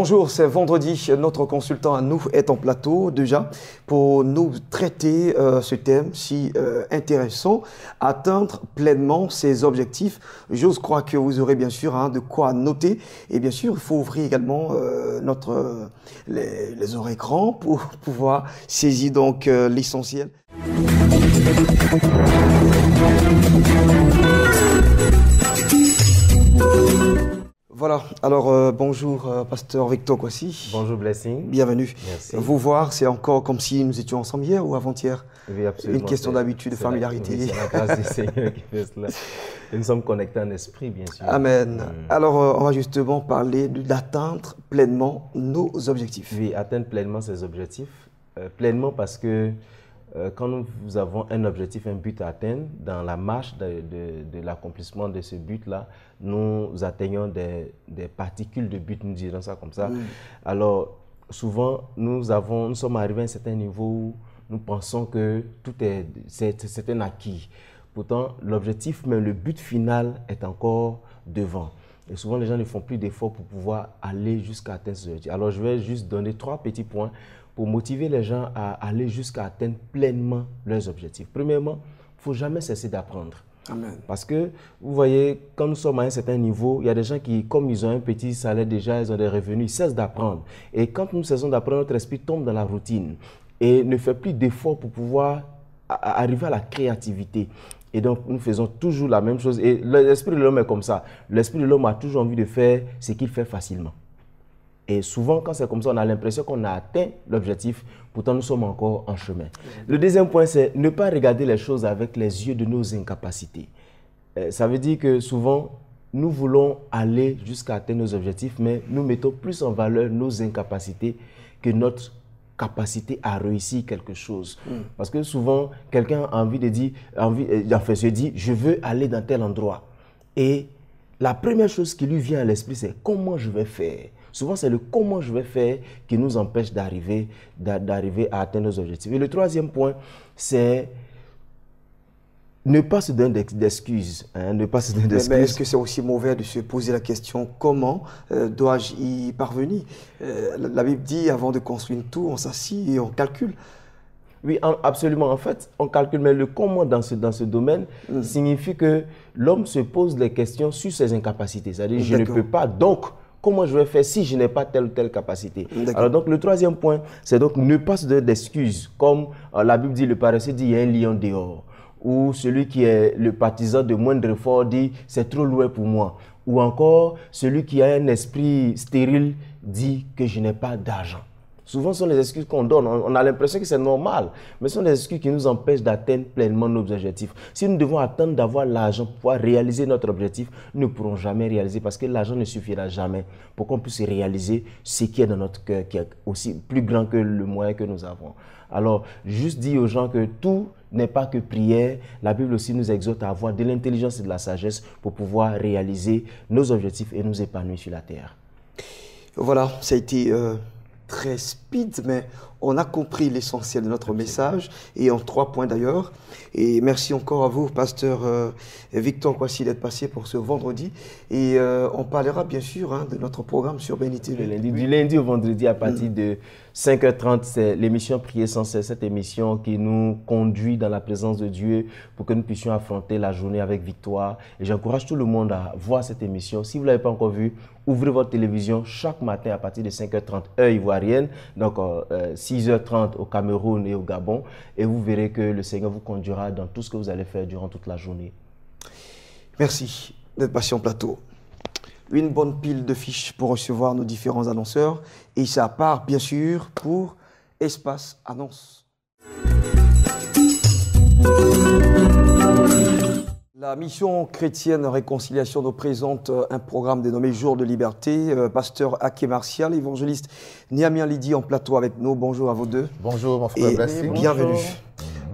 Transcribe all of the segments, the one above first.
Bonjour, c'est vendredi. Notre consultant à nous est en plateau déjà pour nous traiter ce thème si intéressant, atteindre pleinement ses objectifs. J'ose croire que vous aurez bien sûr de quoi noter. Et bien sûr, il faut ouvrir également les oreilles grands pour pouvoir saisir donc l'essentiel. Voilà, alors bonjour Pasteur Victor Kwasi. Bonjour Blessing. Bienvenue. Merci. Vous voir, c'est encore comme si nous étions ensemble hier ou avant-hier? Oui, absolument. Une question d'habitude, de familiarité. C'est la grâce du Seigneur qui fait cela. Et nous sommes connectés en esprit, bien sûr. Amen. Alors, on va justement parler d'atteindre pleinement nos objectifs. Oui, atteindre pleinement ses objectifs. Pleinement parce que quand nous avons un objectif, un but à atteindre, dans la marche de l'accomplissement de ce but-là, nous atteignons des particules de but, nous dirons ça comme ça. Alors, souvent, nous sommes arrivés à un certain niveau où nous pensons que c'est un acquis. Pourtant, l'objectif, mais le but final est encore devant. Et souvent, les gens ne font plus d'efforts pour pouvoir aller jusqu'à atteindre ce objectif. Alors, je vais juste donner 3 petits points pour motiver les gens à aller jusqu'à atteindre pleinement leurs objectifs. Premièrement, il ne faut jamais cesser d'apprendre. Amen. Parce que, vous voyez, quand nous sommes à un certain niveau, il y a des gens qui, comme ils ont un petit salaire déjà, ils ont des revenus, ils cessent d'apprendre. Et quand nous cessons d'apprendre, notre esprit tombe dans la routine et ne fait plus d'efforts pour pouvoir arriver à la créativité. Et donc, nous faisons toujours la même chose. Et l'esprit de l'homme est comme ça. L'esprit de l'homme a toujours envie de faire ce qu'il fait facilement. Et souvent, quand c'est comme ça, on a l'impression qu'on a atteint l'objectif, pourtant nous sommes encore en chemin. Le deuxième point, c'est ne pas regarder les choses avec les yeux de nos incapacités. Ça veut dire que souvent, nous voulons aller jusqu'à atteindre nos objectifs, mais nous mettons plus en valeur nos incapacités que notre capacité à réussir quelque chose. Parce que souvent, quelqu'un a envie de dire, se dit, je veux aller dans tel endroit. Et la première chose qui lui vient à l'esprit, c'est comment je vais faire. Souvent, c'est le comment je vais faire qui nous empêche d'arriver à atteindre nos objectifs. Et le troisième point, c'est ne pas se donner d'excuses. Ne pas se donner d'excuses. Mais est-ce que c'est aussi mauvais de se poser la question comment dois-je y parvenir? La Bible dit avant de construire une tour, on s'assied et on calcule. Oui, absolument. En fait, on calcule, mais le comment dans ce domaine signifie que l'homme se pose les questions sur ses incapacités. C'est-à-dire, je ne peux pas, donc comment je vais faire si je n'ai pas telle ou telle capacité? Alors donc le troisième point, c'est donc ne pas se donner d'excuses. Comme la Bible dit, le paresseux dit, il y a un lion dehors. Ou celui qui est le partisan de moindre effort dit, c'est trop loin pour moi. Ou encore, celui qui a un esprit stérile dit que je n'ai pas d'argent. Souvent, ce sont les excuses qu'on donne. On a l'impression que c'est normal, mais ce sont les excuses qui nous empêchent d'atteindre pleinement nos objectifs. Si nous devons attendre d'avoir l'argent pour pouvoir réaliser notre objectif, nous ne pourrons jamais réaliser parce que l'argent ne suffira jamais pour qu'on puisse réaliser ce qui est dans notre cœur, qui est aussi plus grand que le moyen que nous avons. Alors, juste dire aux gens que tout n'est pas que prière. La Bible aussi nous exhorte à avoir de l'intelligence et de la sagesse pour pouvoir réaliser nos objectifs et nous épanouir sur la terre. Voilà, ça a été très speed, mais on a compris l'essentiel de notre message et en 3 points d'ailleurs. Et merci encore à vous, Pasteur Victor Kwasi, d'être passé pour ce vendredi. Et on parlera bien sûr de notre programme sur BNTV. Du lundi au vendredi à partir de 5h30, c'est l'émission Prier sans cesse, cette émission qui nous conduit dans la présence de Dieu pour que nous puissions affronter la journée avec victoire. Et j'encourage tout le monde à voir cette émission. Si vous ne l'avez pas encore vue, ouvrez votre télévision chaque matin à partir de 5h30, heure ivoirienne, donc 6h30 au Cameroun et au Gabon. Et vous verrez que le Seigneur vous conduira dans tout ce que vous allez faire durant toute la journée. Merci d'être passé en plateau. Une bonne pile de fiches pour recevoir nos différents annonceurs. Et ça part, bien sûr, pour Espace Annonce. La mission chrétienne Réconciliation nous présente un programme dénommé Jour de liberté. Pasteur Aké Martial, évangéliste Niamien Lydie en plateau avec nous. Bonjour à vous deux. Bonjour, mon frère Blessing. Bienvenue.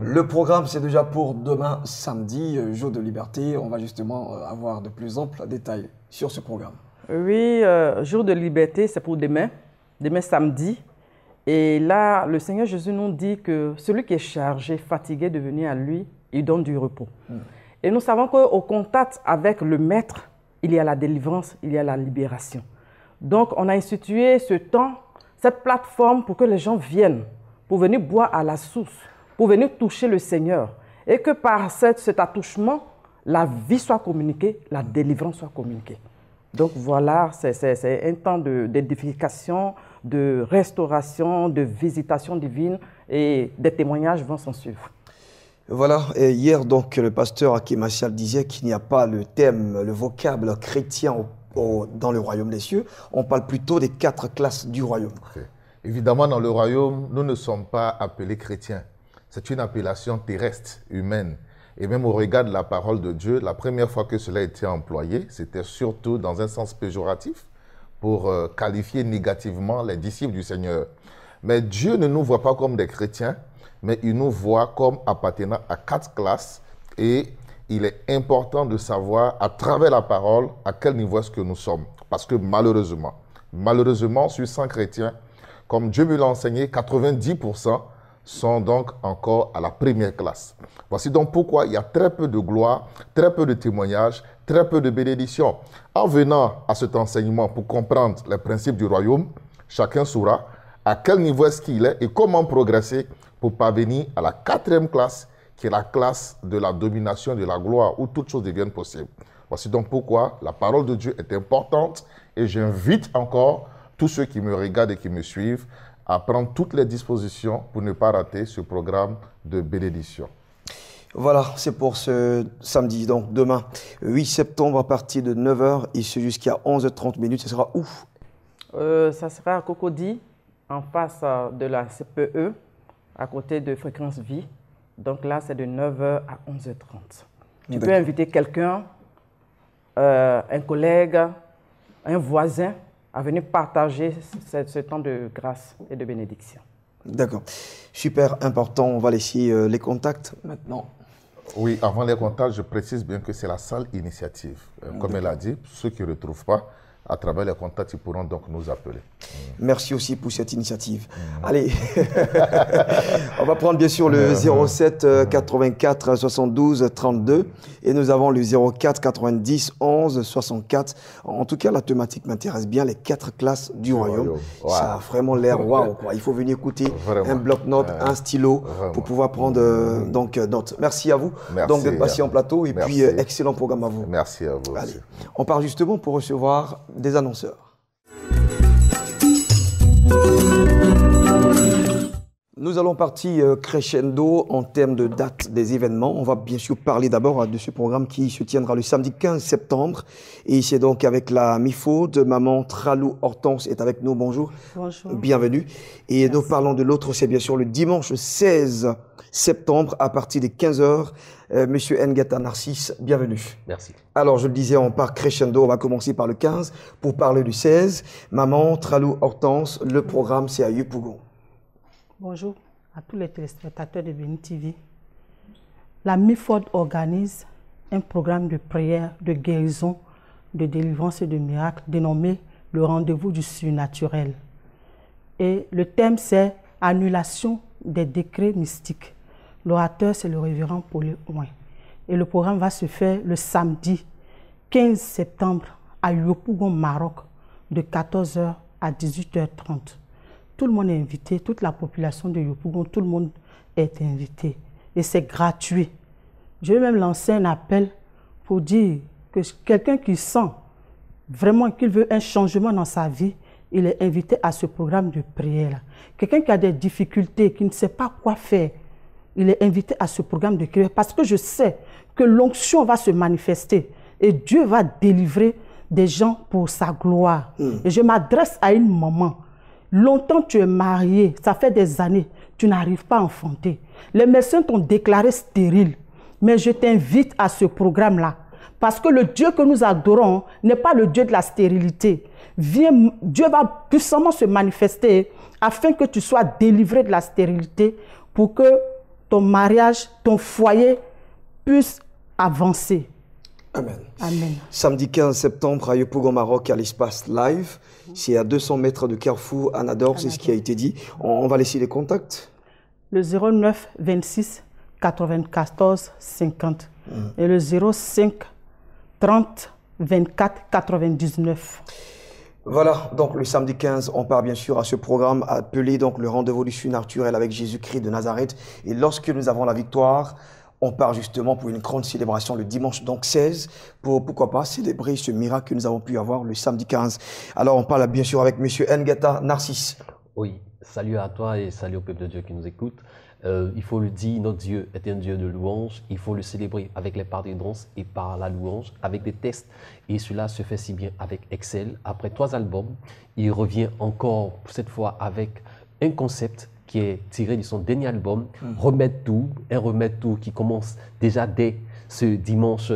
Le programme, c'est déjà pour demain, samedi, jour de liberté. On va justement avoir de plus amples détails sur ce programme. Oui, jour de liberté, c'est pour demain samedi. Et là, le Seigneur Jésus nous dit que celui qui est chargé, fatigué de venir à lui, il donne du repos. Et nous savons qu'au contact avec le Maître, il y a la délivrance, il y a la libération. Donc, on a institué ce temps, cette plateforme pour que les gens viennent, pour venir boire à la source, pour venir toucher le Seigneur. Et que par cet attouchement, la vie soit communiquée, la délivrance soit communiquée. Donc voilà, c'est un temps d'édification, de restauration, de visitation divine et des témoignages vont s'en suivre. Voilà, et hier donc le pasteur Hakim Maciel disait qu'il n'y a pas le thème, le vocable chrétien dans le royaume des cieux. On parle plutôt des 4 classes du royaume. Okay. Évidemment, dans le royaume, nous ne sommes pas appelés chrétiens. C'est une appellation terrestre, humaine. Et même au regard de la parole de Dieu, la première fois que cela a été employé, c'était surtout dans un sens péjoratif pour qualifier négativement les disciples du Seigneur. Mais Dieu ne nous voit pas comme des chrétiens, mais il nous voit comme appartenant à 4 classes. Et il est important de savoir, à travers la parole, à quel niveau est-ce que nous sommes. Parce que malheureusement, sur 100 chrétiens, comme Dieu me l'a enseigné, 90% sont donc encore à la première classe. Voici donc pourquoi il y a très peu de gloire, très peu de témoignages, très peu de bénédictions. En venant à cet enseignement pour comprendre les principes du royaume, chacun saura à quel niveau est-ce qu'il est et comment progresser pour parvenir à la 4e classe, qui est la classe de la domination, de la gloire, où toutes choses deviennent possibles. Voici donc pourquoi la parole de Dieu est importante et j'invite encore tous ceux qui me regardent et qui me suivent à prendre toutes les dispositions pour ne pas rater ce programme de bénédiction. Voilà, c'est pour ce samedi, donc demain, 8 septembre à partir de 9h et jusqu'à 11h30 minutes. Ce sera où? Ça sera à Cocody, en face de la CPE, à côté de Fréquence Vie. Donc là, c'est de 9h à 11h30. Tu peux inviter quelqu'un, un collègue, un voisin, à venir partager ce temps de grâce et de bénédiction. D'accord. Super important. On va laisser les contacts maintenant. Oui, avant les contacts, je précise bien que c'est la salle initiative. Comme elle a dit, ceux qui ne retrouvent pas, à travers les contacts, ils pourront donc nous appeler. Merci aussi pour cette initiative. Allez, on va prendre bien sûr le 07 84 72 32 et nous avons le 04 90 11 64. En tout cas, la thématique m'intéresse bien, les 4 classes du royaume. Wow. Ça a vraiment l'air waouh. Il faut venir écouter un bloc-notes, un stylo pour pouvoir prendre donc note. Merci à vous donc d'être passé en plateau et puis excellent programme à vous. Merci à vous. Allez, on part justement pour recevoir des annonceurs. Nous allons partir crescendo en termes de date des événements. On va bien sûr parler d'abord de ce programme qui se tiendra le samedi 15 septembre. Et c'est donc avec la MIFAUD, maman Tralou Hortense est avec nous. Bonjour. Bonjour. Bienvenue. Et merci. Nous parlons de l'autre, c'est bien sûr le dimanche 16 septembre à partir de 15h. Monsieur Ngata Narcisse, bienvenue. Merci. Alors, je le disais, on part crescendo. On va commencer par le 15 pour parler du 16. Maman Tralou Hortense, le programme, c'est à Yopougon. Bonjour à tous les téléspectateurs de Béni TV. La MIFAUD organise un programme de prière, de guérison, de délivrance et de miracles dénommé le rendez-vous du surnaturel. Et le thème, c'est annulation des décrets mystiques. L'orateur, c'est le révérend Paul Ouin. Et le programme va se faire le samedi 15 septembre à Yopougon, Maroc, de 14h à 18h30. Tout le monde est invité, toute la population de Yopougon, tout le monde est invité. Et c'est gratuit. Je vais même lancer un appel pour dire que quelqu'un qui sent vraiment qu'il veut un changement dans sa vie, il est invité à ce programme de prière. Quelqu'un qui a des difficultés, qui ne sait pas quoi faire, il est invité à ce programme de prière parce que je sais que l'onction va se manifester et Dieu va délivrer des gens pour sa gloire. Et je m'adresse à une maman. Longtemps tu es marié, ça fait des années, tu n'arrives pas à enfanter. Les médecins t'ont déclaré stérile. Mais je t'invite à ce programme-là. Parce que le Dieu que nous adorons n'est pas le Dieu de la stérilité. Viens, Dieu va puissamment se manifester afin que tu sois délivré de la stérilité pour que ton mariage, ton foyer puisse avancer. Amen. Amen. Samedi 15 septembre à Yopougon, Maroc, à l'espace live. C'est à 200 mètres de Carrefour, Anador, c'est ce qui a été dit. On va laisser les contacts. Le 09 26 94 50 et le 05 30 24 99. Voilà, donc le samedi 15, on part bien sûr à ce programme appelé donc le rendez-vous du surnaturel avec Jésus-Christ de Nazareth. Et lorsque nous avons la victoire, on part justement pour une grande célébration le dimanche donc 16 pour, pourquoi pas, célébrer ce miracle que nous avons pu avoir le samedi 15. Alors on parle bien sûr avec monsieur Ngeta Narcisse. Oui, salut à toi et salut au peuple de Dieu qui nous écoute. Il faut le dire, notre Dieu est un Dieu de louange. Il faut le célébrer avec les parts de danse et par la louange, avec des tests. Et cela se fait si bien avec Excel. Après 3 albums, il revient encore cette fois avec un concept qui est tiré de son dernier album, Remettre tout, un Remettre tout qui commence déjà dès ce dimanche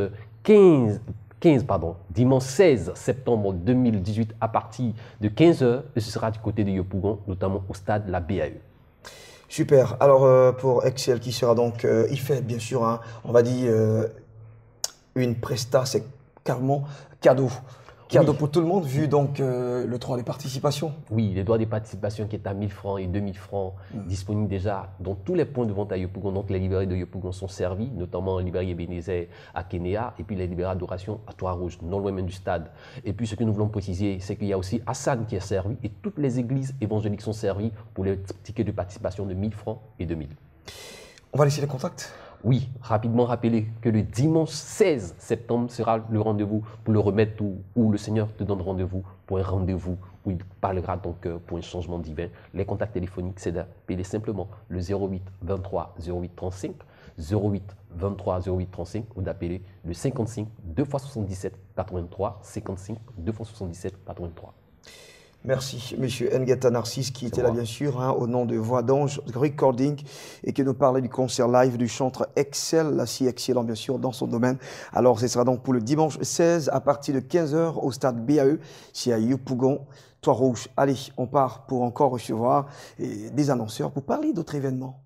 dimanche 16 septembre 2018 à partir de 15h. Et ce sera du côté de Yopougon, notamment au stade de la BAE. Super. Alors pour Excel qui sera donc, il fait bien sûr, hein, on va dire une presta, c'est carrément cadeau. Cadeau pour tout le monde, vu donc le droit des participations. Oui, le droit des participations qui est à 1000 francs et 2000 francs, disponible déjà dans tous les points de vente à Yopougon. Donc les librairies de Yopougon sont servies, notamment les librairies Ebenezer à Kenya et puis les librairies Adoration à Trois-Rouges, non loin même du stade. Et puis ce que nous voulons préciser, c'est qu'il y a aussi Hassan qui est servi et toutes les églises évangéliques sont servies pour les tickets de participation de 1000 francs et 2000. On va laisser les contacts. Oui, rapidement rappeler que le dimanche 16 septembre sera le rendez-vous pour le remettre où le Seigneur te donne rendez-vous pour un rendez-vous où il parlera donc pour un changement divin. Les contacts téléphoniques, c'est d'appeler simplement le 08 23 08 35, 08 23 08 35 ou d'appeler le 55 2 x 77 83, 55 2 x 77 83. Merci, monsieur Ngeta Narcisse, qui était là, bien sûr, hein, au nom de Voix d'Ange Recording, et qui nous parlait du concert live du chanteur Excel, là, si excellent, bien sûr, dans son domaine. Alors, ce sera donc pour le dimanche 16, à partir de 15h, au stade BAE, c'est à Yopougon, Trois-Rouges. Allez, on part pour encore recevoir des annonceurs pour parler d'autres événements.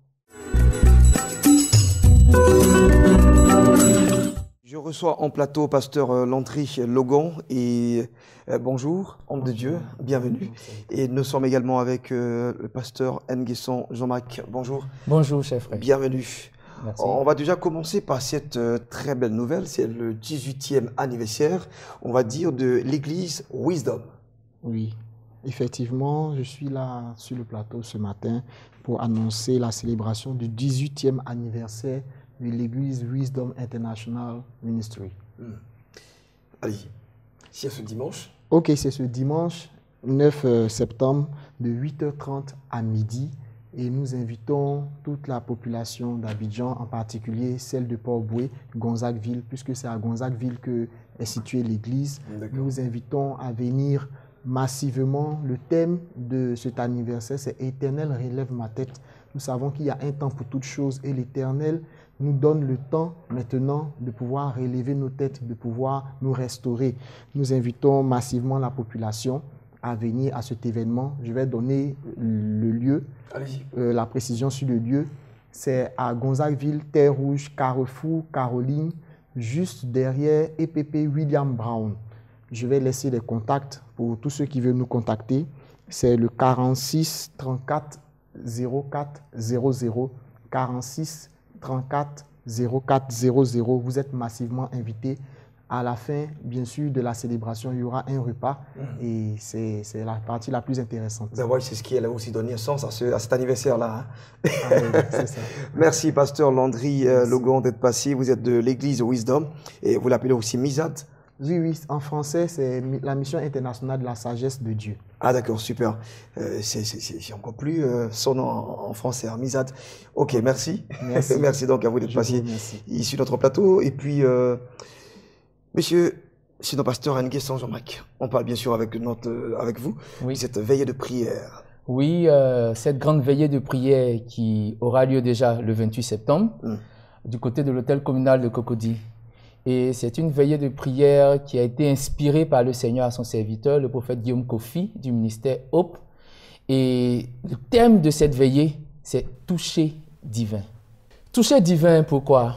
Je reçois en plateau pasteur Landry Logan et bonjour, homme de Dieu, bienvenue. Et nous sommes également avec le pasteur Nguesson Jean-Marc. Bonjour. Bonjour, chef frère. Bienvenue. Merci. On va déjà commencer par cette très belle nouvelle. C'est le 18e anniversaire, on va dire, de l'église Wisdom. Oui, effectivement, je suis là sur le plateau ce matin pour annoncer la célébration du 18e anniversaire de l'église Wisdom International Ministry. Allez, c'est ce dimanche. Ok, c'est ce dimanche 9 septembre de 8h30 à midi et nous invitons toute la population d'Abidjan, en particulier celle de Port-Boué, Gonzagueville, puisque c'est à Gonzagueville que est située l'église. Nous invitons à venir massivement. Le thème de cet anniversaire, c'est « Éternel, relève ma tête ». Nous savons qu'il y a un temps pour toutes choses et l'Éternel nous donne le temps maintenant de pouvoir relever nos têtes, de pouvoir nous restaurer. Nous invitons massivement la population à venir à cet événement. Je vais donner le lieu, la précision sur le lieu. C'est à Gonzagueville, Terre Rouge, Carrefour, Caroline, juste derrière EPP William Brown. Je vais laisser les contacts pour tous ceux qui veulent nous contacter. C'est le 46 34 04 00, 46 34 04 00. Vous êtes massivement invités. À la fin, bien sûr, de la célébration, il y aura un repas et c'est la partie la plus intéressante. C'est ce qui a aussi donné sens à cet anniversaire-là. Hein. Ah oui, c'est ça. Merci, pasteur Landry Logan, d'être passé. Vous êtes de l'église Wisdom et vous l'appelez aussi MISAD. Oui, en français, c'est la mission internationale de la sagesse de Dieu. Ah d'accord, super. C'est encore plus son nom en français, hein, MISAD. Ok, merci. Merci. Merci donc à vous d'être passé ici sur notre plateau. Et puis, monsieur, sinon pasteur Nguesson Jean-Marc, on parle bien sûr avec vous de cette veillée de prière. Oui, cette grande veillée de prière qui aura lieu déjà le 28 septembre du côté de l'hôtel communal de Cocody. Et c'est une veillée de prière qui a été inspirée par le Seigneur à son serviteur, le prophète Guillaume Kofi du ministère Hope. Et le thème de cette veillée, c'est toucher divin. Toucher divin, pourquoi?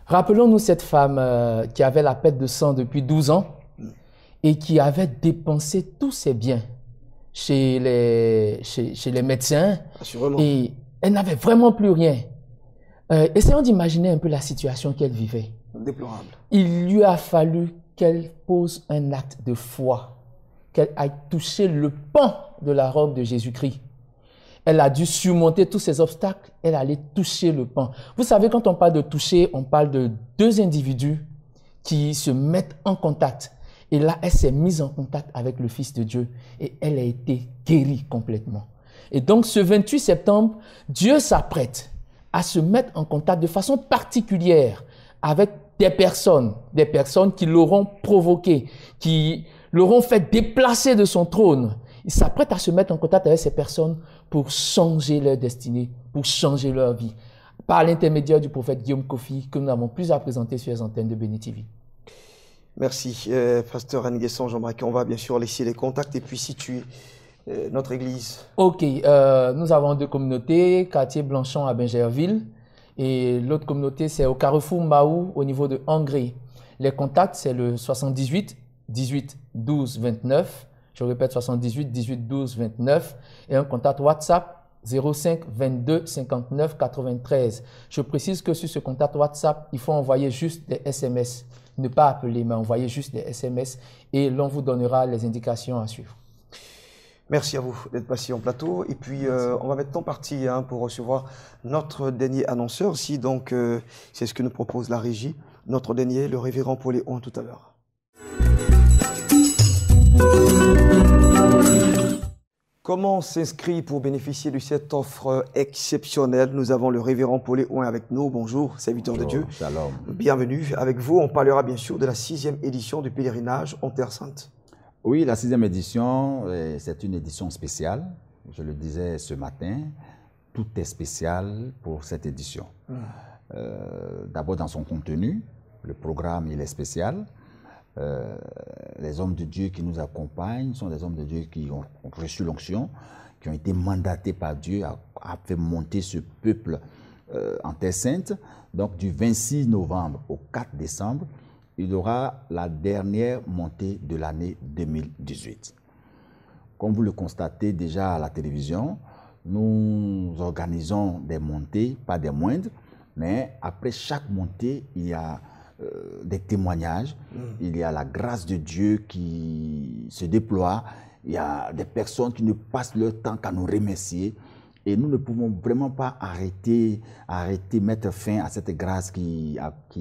Rappelons-nous cette femme qui avait la perte de sang depuis 12 ans et qui avait dépensé tous ses biens chez les médecins. Assurément. Et elle n'avait vraiment plus rien. Essayons d'imaginer un peu la situation qu'elle vivait. Déplorable. Il lui a fallu qu'elle pose un acte de foi qu'elle aille toucher le pan de la robe de Jésus-Christ. Elle a dû surmonter tous ces obstacles, elle allait toucher le pan. Vous savez, quand on parle de toucher, on parle de deux individus qui se mettent en contact. Et là, elle s'est mise en contact avec le Fils de Dieu et elle a été guérie complètement. Et donc, ce 28 septembre, Dieu s'apprête à se mettre en contact de façon particulière avec des personnes qui l'auront provoqué, qui l'auront fait déplacer de son trône. Il s'apprête à se mettre en contact avec ces personnes pour changer leur destinée, pour changer leur vie, par l'intermédiaire du prophète Guillaume Kofi, que nous n'avons plus à présenter sur les antennes de Béni TV. Merci, pasteur Nguesson Jean-Marc. On va bien sûr laisser les contacts et puis situer notre église. Ok, nous avons deux communautés, quartier Blanchon à Bingerville, et l'autre communauté c'est au Carrefour Mahou au niveau de Hongrie. Les contacts c'est le 78 18 12 29, je répète 78 18 12 29, et un contact WhatsApp 05 22 59 93. Je précise que sur ce contact WhatsApp, il faut envoyer juste des SMS. Ne pas appeler, mais envoyer juste des SMS et l'on vous donnera les indications à suivre. Merci à vous d'être passé en plateau. Et puis, on va maintenant partir pour recevoir notre dernier annonceur. Si donc, c'est ce que nous propose la régie. Notre dernier, le révérend Paul Léon, tout à l'heure. Comment s'inscrire pour bénéficier de cette offre exceptionnelle? Nous avons le révérend Paul Léon avec nous. Bonjour, serviteur de Dieu. Shalom. Bienvenue. Avec vous, on parlera bien sûr de la 6e édition du pèlerinage en Terre Sainte. Oui, la 6e édition, c'est une édition spéciale. Je le disais ce matin, tout est spécial pour cette édition. D'abord dans son contenu, le programme il est spécial. Les hommes de Dieu qui nous accompagnent sont des hommes de Dieu qui ont reçu l'onction, qui ont été mandatés par Dieu à faire monter ce peuple en Terre Sainte. Donc du 26 novembre au 4 décembre, il y aura la dernière montée de l'année 2018. Comme vous le constatez déjà à la télévision, nous organisons des montées, pas des moindres, mais après chaque montée, il y a des témoignages, il y a la grâce de Dieu qui se déploie, il y a des personnes qui ne passent leur temps qu'à nous remercier. Et nous ne pouvons vraiment pas arrêter, mettre fin à cette grâce qui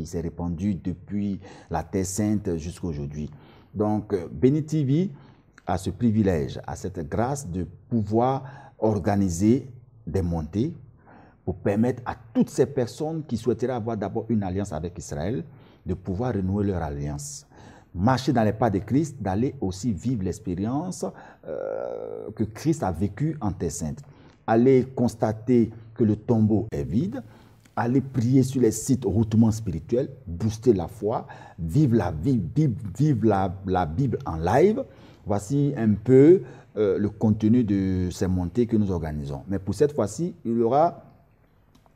s'est répandue depuis la Terre Sainte jusqu'à aujourd'hui. Donc, Béni TV a ce privilège, a cette grâce de pouvoir organiser des montées pour permettre à toutes ces personnes qui souhaiteraient avoir d'abord une alliance avec Israël, de pouvoir renouer leur alliance. Marcher dans les pas de Christ, d'aller aussi vivre l'expérience que Christ a vécue en Terre Sainte. Aller constater que le tombeau est vide, aller prier sur les sites hautement spirituels, booster la foi, vivre la Bible en live. Voici un peu le contenu de ces montées que nous organisons. Mais pour cette fois-ci, il y aura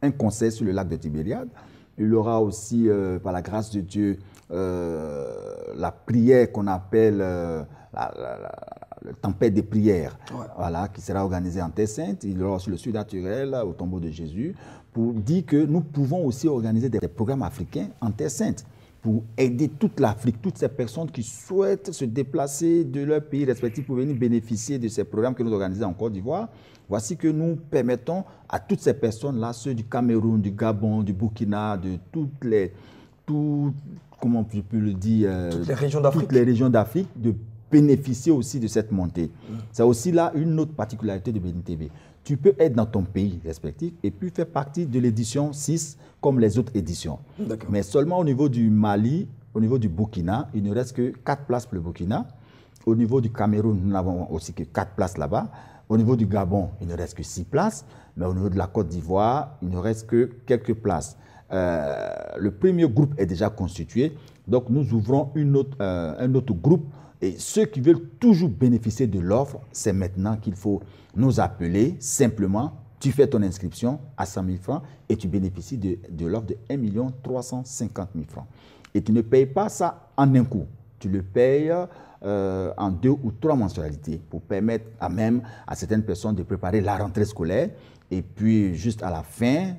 un concert sur le lac de Tibériade. Il y aura aussi, par la grâce de Dieu, la prière qu'on appelle la tempête des prières, voilà, qui sera organisée en Terre Sainte. Il y aura aussi le surnaturel au tombeau de Jésus, pour dire que nous pouvons aussi organiser des programmes africains en Terre Sainte, pour aider toute l'Afrique, toutes ces personnes qui souhaitent se déplacer de leur pays respectif pour venir bénéficier de ces programmes que nous organisons en Côte d'Ivoire. Voici que nous permettons à toutes ces personnes-là, ceux du Cameroun, du Gabon, du Burkina, de toutes les régions d'Afrique, de bénéficier aussi de cette montée. C'est aussi là une autre particularité de Béni TV. Tu peux être dans ton pays respectif et puis faire partie de l'édition 6 comme les autres éditions. Mais seulement au niveau du Mali, au niveau du Burkina, il ne reste que 4 places pour le Burkina. Au niveau du Cameroun, nous n'avons aussi que 4 places là-bas. Au niveau du Gabon, il ne reste que 6 places. Mais au niveau de la Côte d'Ivoire, il ne reste que quelques places. Le premier groupe est déjà constitué. Donc nous ouvrons un autre groupe. Et ceux qui veulent toujours bénéficier de l'offre, c'est maintenant qu'il faut nous appeler. Simplement, tu fais ton inscription à 100 000 francs et tu bénéficies de l'offre de 1 350 000 francs. Et tu ne payes pas ça en un coup. Tu le payes en 2 ou 3 mensualités pour permettre à certaines personnes de préparer la rentrée scolaire. Et puis, juste à la fin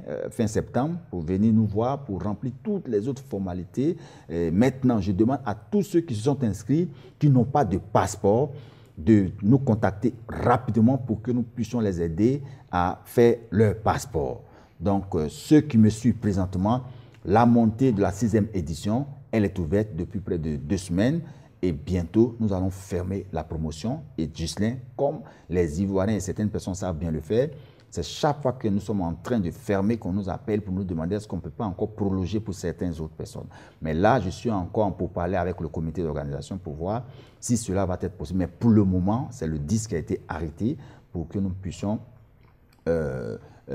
septembre, pour venir nous voir, pour remplir toutes les autres formalités. Et maintenant, je demande à tous ceux qui se sont inscrits, qui n'ont pas de passeport, de nous contacter rapidement pour que nous puissions les aider à faire leur passeport. Donc, ceux qui me suivent présentement, la montée de la 6e édition, elle est ouverte depuis près de 2 semaines. Et bientôt, nous allons fermer la promotion. Et Ghislain, comme les Ivoiriens et certaines personnes savent bien le faire, c'est chaque fois que nous sommes en train de fermer qu'on nous appelle pour nous demander est-ce qu'on ne peut pas encore prolonger pour certaines autres personnes. Mais là, je suis encore pour parler avec le comité d'organisation pour voir si cela va être possible. Mais pour le moment, c'est le 10 qui a été arrêté pour que nous puissions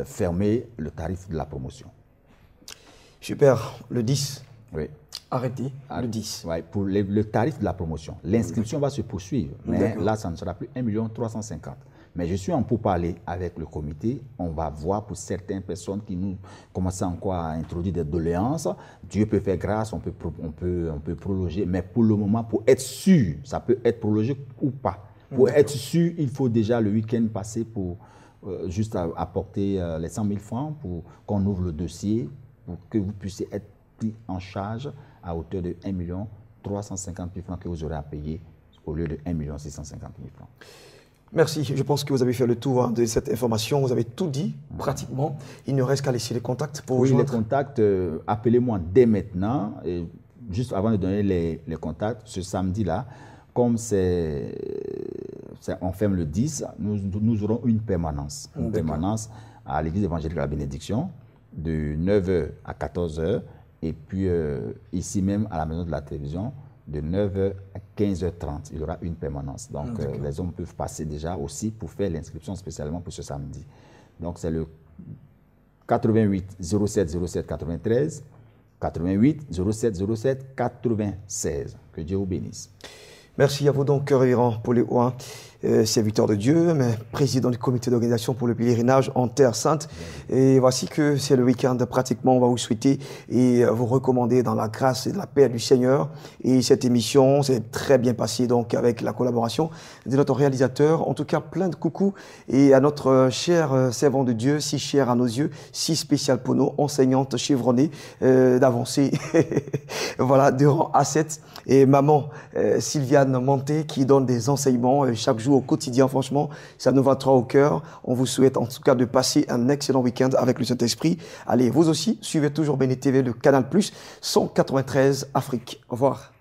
fermer le tarif de la promotion. Super, le 10. Oui. Arrêté, le 10. Oui, pour le tarif de la promotion. L'inscription va se poursuivre, mais là, ça ne sera plus 1 350 000. Mais je suis en pourparlers avec le comité. On va voir pour certaines personnes qui nous commencent encore à introduire des doléances. Dieu peut faire grâce, on peut prolonger. Mais pour le moment, pour être sûr, ça peut être prolongé ou pas. Pour être sûr, il faut déjà le week-end passer pour juste apporter les 100 000 francs pour qu'on ouvre le dossier, pour que vous puissiez être pris en charge à hauteur de 1 350 000 francs que vous aurez à payer au lieu de 1 650 000 francs. Merci. Je pense que vous avez fait le tour de cette information. Vous avez tout dit, pratiquement. Il ne reste qu'à laisser les contacts pour vous joindre. Les contacts, appelez-moi dès maintenant. Et juste avant de donner les contacts, ce samedi-là, comme on ferme le 10, nous aurons une permanence. Une permanence à l'église évangélique de la Bénédiction, de 9h à 14h. Et puis ici même, à la maison de la télévision, de 9h à 15h30, il y aura une permanence. Donc, les hommes peuvent passer déjà aussi pour faire l'inscription spécialement pour ce samedi. Donc, c'est le 88 07 07 93, 88 07 07 96. Que Dieu vous bénisse. Merci à vous donc, révérend Paul Ouin, serviteur de Dieu, mais président du comité d'organisation pour le pèlerinage en Terre Sainte. Et voici que c'est le week-end pratiquement. On va vous souhaiter et vous recommander dans la grâce et de la paix du Seigneur. Et cette émission s'est très bien passée donc avec la collaboration de notre réalisateur. En tout cas, plein de coucou et à notre cher servant de Dieu, si cher à nos yeux, si spécial pour nous, enseignante chevronnée d'avancer. Voilà, de rang A7 et maman Sylviane Monté qui donne des enseignements chaque jour au quotidien. Franchement, ça nous va droit au cœur. On vous souhaite en tout cas de passer un excellent week-end avec le Saint-Esprit. Allez, vous aussi, suivez toujours BNTV, le Canal+, 193 Afrique. Au revoir.